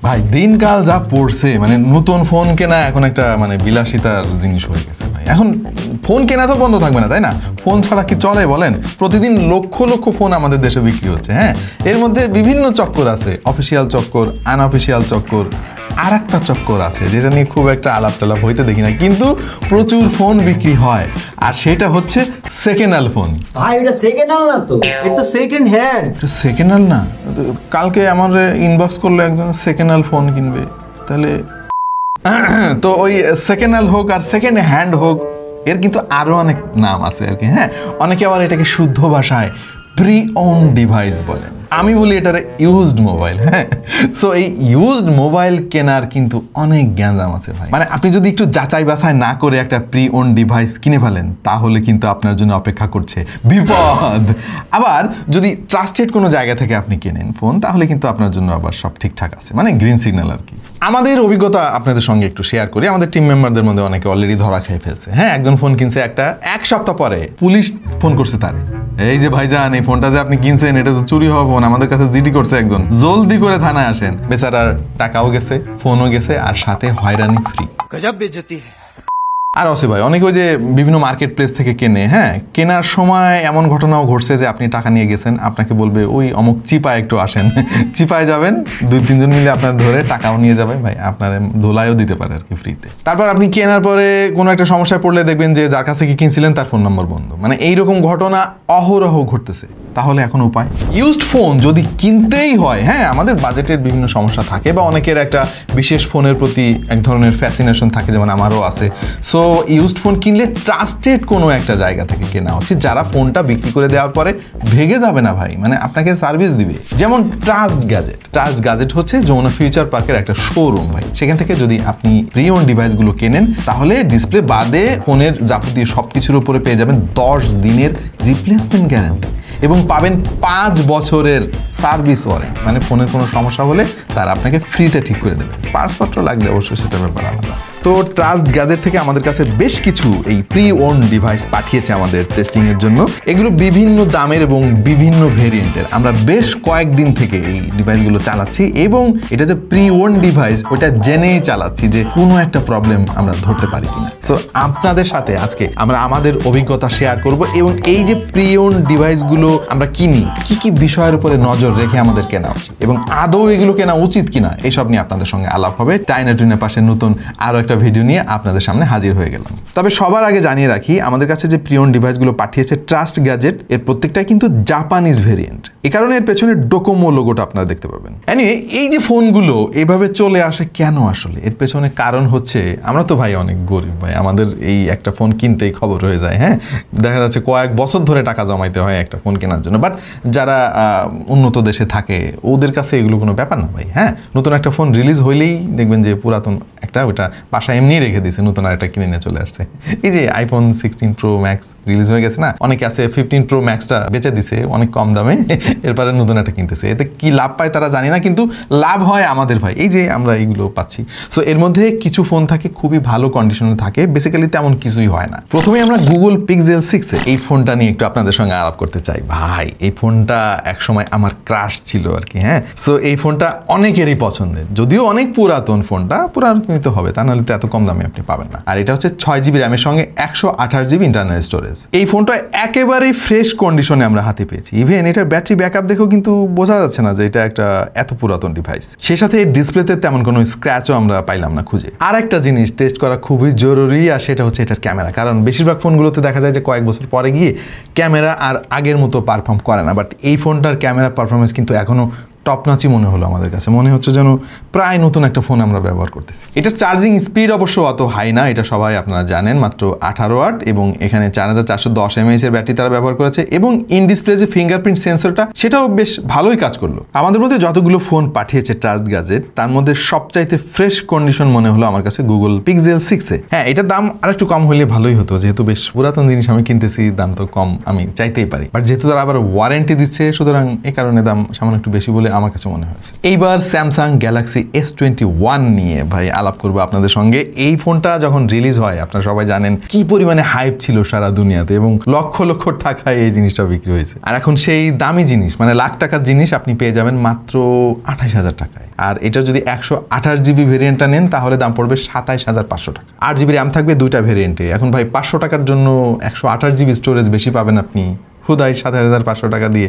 ভাই দিনকাল যা পড়ছে মানে নতুন ফোন কেনা এখন একটা মানে বিলাসিতার জিনিস হয়ে গেছে ভাই। এখন ফোন কেনা তো বন্ধ থাকবে না, তাই না? ফোন ছাড়া কি চলে বলেন? প্রতিদিন লক্ষ লক্ষ ফোন আমাদের দেশে বিক্রি হচ্ছে। হ্যাঁ, এর মধ্যে বিভিন্ন চক্কর আছে, অফিসিয়াল চক্কর, আনঅফিসিয়াল চক্কর, আর একটা চক্কর আছে যেটা নিয়ে খুব একটা আলাপ টালাপ হইতে দেখি না, কিন্তু প্রচুর ফোন বিক্রি হয়, আর সেটা হচ্ছে সেকেন্ড হ্যান্ড ফোন। ভাই এটা সেকেন্ড হ্যান্ড না তো, এটা তো সেকেন্ড হ্যান্ড। সেকেন্ড হ্যান্ড না? কালকে আমার ইনবক্স করলো একজন সেকেন্ড হ্যান্ড ফোন কিনবে, তাহলে তো ওই সেকেন্ড হ্যান্ড হোক আর সেকেন্ড হ্যান্ড হোক, এর কিন্তু আরো অনেক নাম আছে আর কি। হ্যাঁ, অনেকে আবার এটাকে শুদ্ধ ভাষায় প্রি ওন ডিভাইস বলে, আমি বলি এটারে ইউজড মোবাইল। হ্যাঁ, সো এই ইউজড মোবাইল কেনার কিন্তু অনেক গ্যাঞ্জাম আছে ভাই। মানে আপনি যদি একটু যাচাই বাছাই না করে একটা প্রি ওন ডিভাইস কিনে ফেলেন, তাহলে কিন্তু আপনার জন্য অপেক্ষা করছে বিপদ। আবার যদি ট্রাস্টেড কোনো জায়গা থেকে আপনি কেনেন ফোন, তাহলে কিন্তু আপনার জন্য আবার সব ঠিকঠাক আছে, মানে গ্রিন সিগন্যাল আর কি। আমাদের অভিজ্ঞতা আপনাদের সঙ্গে একটু শেয়ার করি। আমাদের টিম মেম্বারদের মধ্যে অনেকে অলরেডি ধরা খেয়ে ফেলছে। হ্যাঁ, একজন ফোন কিনছে, এক সপ্তাহ পরে পুলিশ ফোন করছে তারে, এই যে ভাইজান এই ফোনটা যে আপনি কিনছেন এটা তো চুরি হওয়া ফোন, আমাদের কাছে জিডি করছে একজন, জলদি করে থানায় আসেন। বেচারার টাকাও গেছে, ফোনও গেছে, আর সাথে হয়রানি ফ্রি। গজব বেইজ্জতি। আর আছে ভাই অনেকে ওই যে বিভিন্ন মার্কেট প্লেস থেকে কেনে। হ্যাঁ, কেনার সময় এমন ঘটনাও ঘটছে যে আপনি টাকা নিয়ে গেছেন, আপনাকে বলবে ওই অমুক চিপায় একটু আসেন, চিপায় যাবেন, 2-3 জন মিলে আপনার ধরে টাকাও নিয়ে যাবে ভাই, আপনার ধোলাইও দিতে পারে আর কি ফ্রিতে। তারপর আপনি কেনার পরে কোনো একটা সমস্যায় পড়লে দেখবেন যে যার কাছে কি কিনছিলেন তার ফোন নম্বর বন্ধ। মানে এইরকম ঘটনা অহরহ ঘটতেছে। তাহলে এখন উপায়, ইউজড ফোন যদি কিনতেই হয়, হ্যাঁ আমাদের বাজেটের বিভিন্ন সমস্যা থাকে, বা অনেকের একটা বিশেষ ফোনের প্রতি এক ধরনের ফ্যাসিনেশন থাকে, যেমন আমারও আছে। সো ইউজড ফোন কিনলে ট্রাস্টেড কোনো একটা জায়গা থেকে কেনা উচিত, যারা ফোনটা বিক্রি করে দেওয়ার পরে ভেঙে যাবে না ভাই, মানে আপনাকে সার্ভিস দিবে। যেমন ট্রাস্ট গ্যাজেট। ট্রাস্ট গ্যাজেট হচ্ছে যমুনা ফিউচার পার্কের একটা শোরুম ভাই। সেখান থেকে যদি আপনি প্রি ওন ডিভাইসগুলো কেনেন, তাহলে ডিসপ্লে বাদে ফোনের যাবতীয় সব কিছুর উপরে পেয়ে যাবেন 10 দিনের রিপ্লেসমেন্ট গ্যারান্টি, এবং পাবেন 5 বছরের সার্ভিস ওয়ারেন্টি। মানে ফোনের কোনো সমস্যা হলে তারা আপনাকে ফ্রিতে ঠিক করে দেবে, পার্টসপত্র লাগলে অবশ্যই সেটার ব্যাপার আলাদা। তো ট্রাস্ট গ্যাজেট থেকে আমাদের কাছে বেশ কিছু এই প্রি ওন ডিভাইস পাঠিয়েছে আমাদের টেস্টিংয়ের জন্য। এগুলো বিভিন্ন দামের এবং বিভিন্ন ভেরিয়েন্টের। আমরা বেশ কয়েকদিন থেকে এই ডিভাইসগুলো চালাচ্ছি, এবং এটা যে প্রি ওন ডিভাইস ওটা জেনেই চালাচ্ছি যে কোনো একটা প্রবলেম আমরা ধরতে পারি কিনা। সো আপনাদের সাথে আজকে আমরা আমাদের অভিজ্ঞতা শেয়ার করব, এবং এই যে প্রি ওন ডিভাইসগুলো আমরা কিনি, কি কি বিষয়ের উপরে নজর রেখে আমাদের কেনা উচিত, এবং আদৌ এগুলো কেনা উচিত কিনা, এইসব নিয়ে আপনাদের সঙ্গে আলাপ হবে। টাইনা টুইনের পাশে নতুন আরো একটা ভিডিও নিয়ে আপনাদের সামনে হাজির হয়ে গেলাম। তবে সবার আগে জানিয়ে রাখি, আমাদের কাছে যে প্রি ওন ডিভাইসগুলো পাঠিয়েছে ট্রাস্ট গ্যাজেট, এর প্রত্যেকটাই কিন্তু জাপানিজ ভেরিয়েন্ট। এই কারণে এর পেছনে ডোকোমো লোগোটা আপনারা দেখতে পাবেন। এনিওয়ে, এই যে ফোনগুলো এইভাবে চলে আসে কেন, আসলে এর পেছনে কারণ হচ্ছে আমরা তো ভাই অনেক গরিব ভাই, আমাদের এই একটা ফোন কিনতেই খবর হয়ে যায়। হ্যাঁ, দেখা যাচ্ছে কয়েক বছর ধরে টাকা জমাইতে হয় একটা ফোন কেনার জন্য। বাট যারা উন্নত দেশে থাকে ওদের কাছে এগুলো কোনো ব্যাপার না ভাই। হ্যাঁ, নতুন একটা ফোন রিলিজ হইলেই দেখবেন যে পুরাতন একটা ওটা বাসায় এমনি রেখে দিয়েছে, নতুন আর একটা কিনে নিয়ে চলে আসছে। এই যে আইফোন 16 প্রো ম্যাক্স রিলিজ হয়ে গেছে না, অনেকে আছে 15 প্রো ম্যাক্সটা বেচে দিছে অনেক কম দামে, এরপরে নতুন একটা কিনতেছে। এতে কি লাভ পায় তারা জানি না, কিন্তু লাভ হয় আমাদের ভাই, এই যে আমরা এইগুলো পাচ্ছি। সো এর মধ্যে কিছু ফোন থাকে খুবই ভালো কন্ডিশনে থাকে, বেসিক্যালি তেমন কিছুই হয় না। প্রথমে আমরা গুগল পিক্সেল 6 এই ফোনটা নিয়ে একটু আপনাদের সঙ্গে আলাপ করতে চাই ভাই। এই ফোনটা একসময় আমার ক্রাশ ছিল আর কি। হ্যাঁ, সো এই ফোনটা অনেকেরই পছন্দের, যদিও অনেক পুরাতন, ফোনটা পুরাতনিত হবে, তা নাহলে তো এত কম দামে আপনি পাবেন না। আর এটা হচ্ছে 6GB র্যামের সঙ্গে 128GB ইন্টারনাল স্টোরেজ। এই ফোনটা একেবারেই ফ্রেশ কন্ডিশনে আমরা হাতে পেয়েছি। ইভেন এটার ব্যাটারি ব্যাকআপ দেখেও কিন্তু বোঝা যাচ্ছে না যে এটা একটা এত পুরাতন ডিভাইস। সেই সাথে এই ডিসপ্লেতে তেমন কোনো স্ক্র্যাচও আমরা পাইলাম না খুঁজে। আর একটা জিনিস টেস্ট করা খুবই জরুরি, আর সেটা হচ্ছে এটার ক্যামেরা। কারণ বেশিরভাগ ফোনগুলোতে দেখা যায় যে কয়েক বছর পরে গিয়ে ক্যামেরা আর আগের মতো পারফর্ম করে না, বাট এই ফোনটার ক্যামেরা পারফরমেন্স কিন্তু এখনো টপনাচই মনে হলো আমাদের কাছে। মনে হচ্ছে যেন প্রায় নতুন একটা ফোন আমরা ব্যবহার করতেছি। এটার চার্জিং স্পিড অবশ্য অত হাই না, এটা সবাই আপনারা জানেন, মাত্র 18 ওয়াট, এবং এখানে 4410 mAh এর ব্যাটারি তারা ব্যবহার করেছে, এবং ইন ডিসপ্লে যে ফিঙ্গারপ্রিন্ট সেন্সরটা সেটাও বেশ ভালোই কাজ করলো। আমাদের মধ্যে যতগুলো ফোন পাঠিয়েছে ট্রাস্ট গ্যাজেট, তার মধ্যে সবচাইতে ফ্রেশ কন্ডিশন মনে হলো আমার কাছে গুগল পিক্সেল 6 এ। হ্যাঁ, এটার দাম আরেকটু কম হলে ভালোই হতো, যেহেতু বেশ পুরাতন জিনিস আমি কিনতেছি, দাম তো কম আমি চাইতেই পারি, বাট যেহেতু তারা আবার ওয়ারেন্টি দিচ্ছে, সুতরাং এই কারণে দাম সামান্য একটু বেশি বলে আমার কাছে মনে হয়েছে। এইবার স্যামসাং গ্যালাক্সি S21 নিয়ে ভাই আলাপ করবো আপনাদের সঙ্গে। এই ফোনটা যখন রিলিজ হয় আপনারা সবাই জানেন কি পরিমাণে হাইপ ছিল সারা দুনিয়াতে, এবং লক্ষ লক্ষ টাকায় এই জিনিসটা বিক্রি হয়েছে। আর এখন সেই দামি জিনিস মানে লাখ টাকার জিনিস আপনি পেয়ে যাবেন মাত্র 28,000 টাকায়। আর এটা যদি 128 জিবি ভেরিয়েন্টটা নেন তাহলে দাম পড়বে 27,500 টাকা। 8 জিবি র্যাম থাকবে দুইটা ভেরিয়েন্টে। এখন ভাই 500 টাকার জন্য 128 জিবি স্টোরেজ বেশি পাবেন আপনি, হুদাই 27,500 টাকা দিয়ে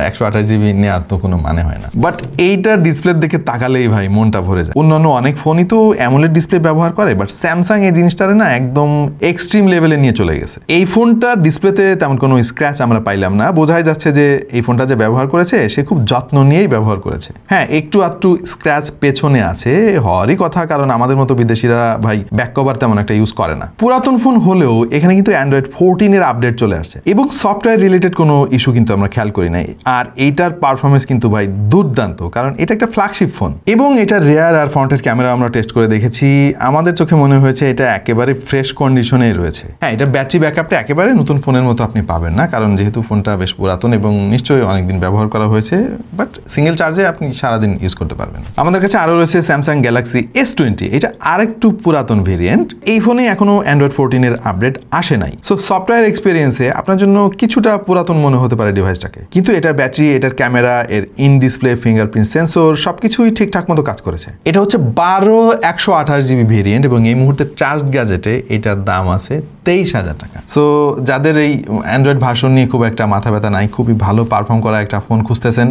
128 জিবি নেওয়ার তো কোনো মানে হয় না। বাট এইটার ডিসপ্লে দেখে তাকালেই ভাই মনটা ভরে যায়। অন্যান্য অনেক ফোনই তো অ্যামোলেড ডিসপ্লে ব্যবহার করে, বাট স্যামসাং এই জিনিসটারে না একদম এক্সট্রিম লেভেলে নিয়ে চলে গেছে। এই ফোনটার ডিসপ্লেতে তেমন কোনো স্ক্র্যাচ আমরা পাইলাম না, বোঝাই যাচ্ছে যে এই ফোনটা যে ব্যবহার করেছে সে খুব যত্ন নিয়েই ব্যবহার করেছে। হ্যাঁ, একটু আধটু স্ক্র্যাচ পেছনে আছে, হওয়ারই কথা, কারণ আমাদের মতো বিদেশিরা ভাই ব্যাক কভার তেমন একটা ইউজ করে না। পুরাতন ফোন হলেও এখানে কিন্তু অ্যান্ড্রয়েড 14 এর আপডেট চলে আসছে এবং সফটওয়্যার রিলেটেড কোনো ইস্যু কিন্তু আমরা খেয়াল করি নাই। আর এইটার পারফরমেন্স কিন্তু ভাই দুর্দান্ত, কারণ এটা একটা ফ্ল্যাগশিপ ফোন এবং এটার রেয়ার আর ফ্রন্টের ক্যামেরা আমরা টেস্ট করে দেখেছি। আমাদের চোখে মনে হয়েছে এটা একেবারে ফ্রেশ কন্ডিশনেই রয়েছে। হ্যাঁ, এটা ব্যাটারি ব্যাকআপটা একেবারে নতুন ফোনের মতো আপনি পাবেন না, কারণ যেহেতু ফোনটা বেশ পুরাতন এবং নিশ্চয়ই অনেকদিন ব্যবহার করা হয়েছে, বাট সিঙ্গেল চার্জে আপনি সারাদিন ইউজ করতে পারবেন। আমাদের কাছে আরও রয়েছে স্যামসাং গ্যালাক্সি S20, এটা আরেকটু পুরাতন ভেরিয়েন্ট। এই ফোনে এখনো অ্যান্ড্রয়েড 14 এর আপডেট আসে নাই, সো সফটওয়্যার এক্সপিরিয়েন্সে আপনার জন্য কিছুটা পুরাতন মনে হতে পারে ডিভাইসটাকে, কিন্তু এটার ব্যাটারি, এটার ক্যামেরা, এর ইন ডিসপ্লে ফিঙ্গারপ্রিন্ট সেন্সর সবকিছুই ঠিকঠাক মতো কাজ করেছে। এটা হচ্ছে 128 জিবি ভেরিয়েন্ট এবং এই মুহূর্তে ট্রাস্ট গ্যাজেটে এটার দাম আছে 23,000 টাকা। সো যাদের এই অ্যান্ড্রয়েড ভার্সন নিয়ে খুব একটা মাথা ব্যথা নাই, খুবই ভালো পারফর্ম করা একটা ফোন খুঁজতেছেন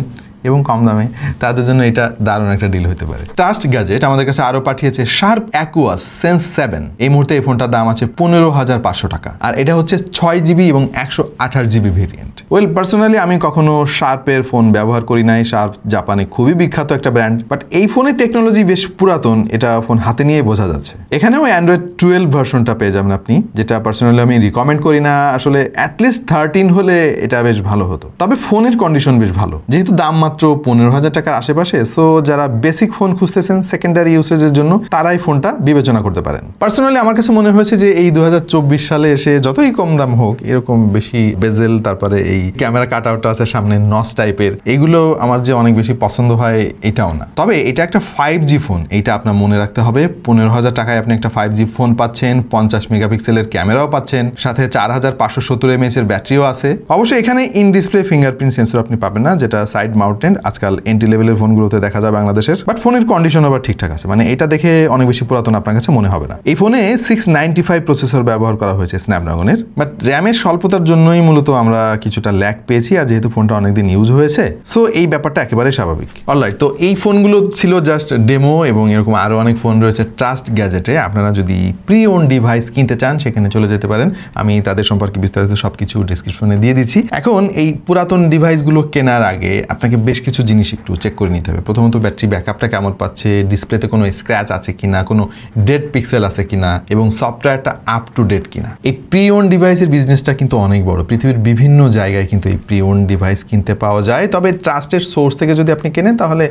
এবং কম দামে, তাদের জন্য এটা দারুণ একটা ডিল হতে পারে। ট্রাস্ট গ্যাজেট আমাদের কাছে আরও পাঠিয়েছে শার্প অ্যাকুয়াস সেন্স 7। এই মুহূর্তে এই ফোনটার দাম আছে 15,500 টাকা, আর এটা হচ্ছে 6 জিবি এবং 128 জিবি ভেরিয়েন্ট। ওয়েল, পার্সোনালি আমি কখনো শার্পের ফোন ব্যবহার করি নাই। শার্প জাপানে খুবই বিখ্যাত একটা ব্র্যান্ড, বাট এই ফোনের টেকনোলজি বেশ পুরাতন, এটা ফোন হাতে নিয়ে বোঝা যাচ্ছে। এখানেও অ্যান্ড্রয়েড 12 ভার্সনটা পেয়ে যাবেন আপনি, যেটা পার্সোনালি আমি রিকমেন্ড করি না। আসলে অ্যাটলিস্ট 13 হলে এটা বেশ ভালো হতো। তবে ফোনের কন্ডিশন বেশ ভালো, যেহেতু দাম মাত্র 15,000 টাকার আশেপাশে, সো যারা বেসিক ফোন খুঁজতেছেন সেকেন্ডারি ইউসেজের জন্য তারাই ফোনটা বিবেচনা করতে পারেন। পার্সোনালি আমার কাছে মনে হয়েছে যে এই 2024 সালে এসে যতই কম দাম হোক, এরকম বেশি বেজেল, তারপরে এই ক্যামেরা কাট আউটটা আছে সামনে নস টাইপের, এগুলো আমার যে অনেক বেশি পছন্দ হয় এটাও না। তবে এটা একটা 5G ফোন, এইটা আপনার মনে রাখতে হবে। 15,000 টাকায় আপনি একটা 5G ফোন পাচ্ছেন, 50 মেগাপিক্সেলের ক্যামেরাও পাচ্ছেন, সাথে 4570 mAh এর ব্যাটারিও আছে। অবশ্যই এখানে ইন ডিসপ্লে ফিঙ্গারপ্রিন্ট সেন্সর আপনি পাবেন না, যেটা সাইড মাউন্টেড আজকাল এন্ট্রি লেভেলের ফোনগুলোতে দেখা যায় বাংলাদেশের। বাট ফোনের কন্ডিশন আবার ঠিকঠাক আছে, মানে এটা দেখে অনেক বেশি পুরাতন আপনার কাছে মনে হবে না। এই ফোনে 695 প্রসেসর ব্যবহার করা হয়েছে স্ন্যাপড্রাগনের, বাট র্যামের স্বল্পতার জন্যই মূলত আমরা কিছুটা ল্যাগ পেয়েছি, আর যেহেতু ফোনটা অনেকদিন ইউজ হয়েছে, সো এই ব্যাপারটা একেবারে স্বাভাবিক। অলরাইট, তো এই ফোনগুলো ছিল জাস্ট ডেমো, এবং এরকম আরও অনেক ফোন রয়েছে ট্রাস্ট গ্যাজেটে। আপনারা যদি প্রি ওন ডিভাইস কিনতে চান সেখানে চলে যেতে পারেন, আমি তাদের সম্পর্কে বিস্তারিত সবকিছু ডিসক্রিপশনে দিয়ে দিচ্ছি। এখন এই পুরাতন ডিভাইসগুলো কেনার আগে আপনাকে বেশ কিছু জিনিস একটু চেক করে নিতে হবে। প্রথমত ব্যাটারি ব্যাকআপটা কেমন পাচ্ছে, ডিসপ্লেতে কোনো স্ক্র্যাচ আছে কিনা, কোনো ডেড পিক্সেল আছে কিনা, এবং সফটওয়্যারটা আপ টু ডেট কিনা। এই প্রি ওন ডিভাইসের বিজনেসটা কিন্তু অনেক বড়, পৃথিবীর বিভিন্ন জায়গায় কিন্তু এই প্রি ওন ডিভাইস কিনতে পাওয়া যায়। তবে ট্রাস্টেড সোর্স থেকে যদি আপনি কেনেন তাহলে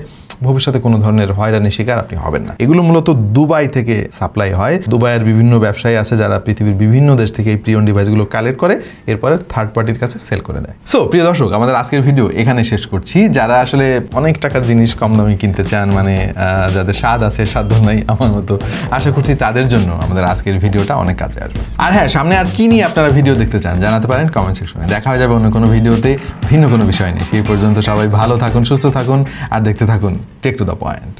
ভবিষ্যতে কোনো ধরনের হয়রানির শিকার আপনি হবেন না। এগুলো মূলত দুবাই থেকে সাপ্লাই হয়। দুবাইয়ের বিভিন্ন ব্যবসায়ী আছে যারা পৃথিবীর বিভিন্ন দেশ থেকে এই প্রি ওন ডিভাইসগুলো কালেক্ট করে এরপরে থার্ড পার্টির কাছে সেল করে দেয়। সো প্রিয় দর্শক, আমাদের আজকের ভিডিও এখানে শেষ করছি। যারা আসলে অনেক টাকার জিনিস কম দামে কিনতে চান, মানে যাদের স্বাদ আছে সাধ্য নাই আমার মতো, আশা করছি তাদের জন্য আমাদের আজকের ভিডিওটা অনেক কাজে আসবে। আর হ্যাঁ, সামনে আর কি নিয়ে আপনারা ভিডিও দেখতে চান জানাতে পারেন কমেন্ট সেকশনে। দেখা হয়ে যাবে অন্য কোনো ভিডিওতে ভিন্ন কোনো বিষয় নিয়ে। সেই পর্যন্ত সবাই ভালো থাকুন, সুস্থ থাকুন, আর দেখতে থাকুন টেক টু দ্য পয়েন্ট।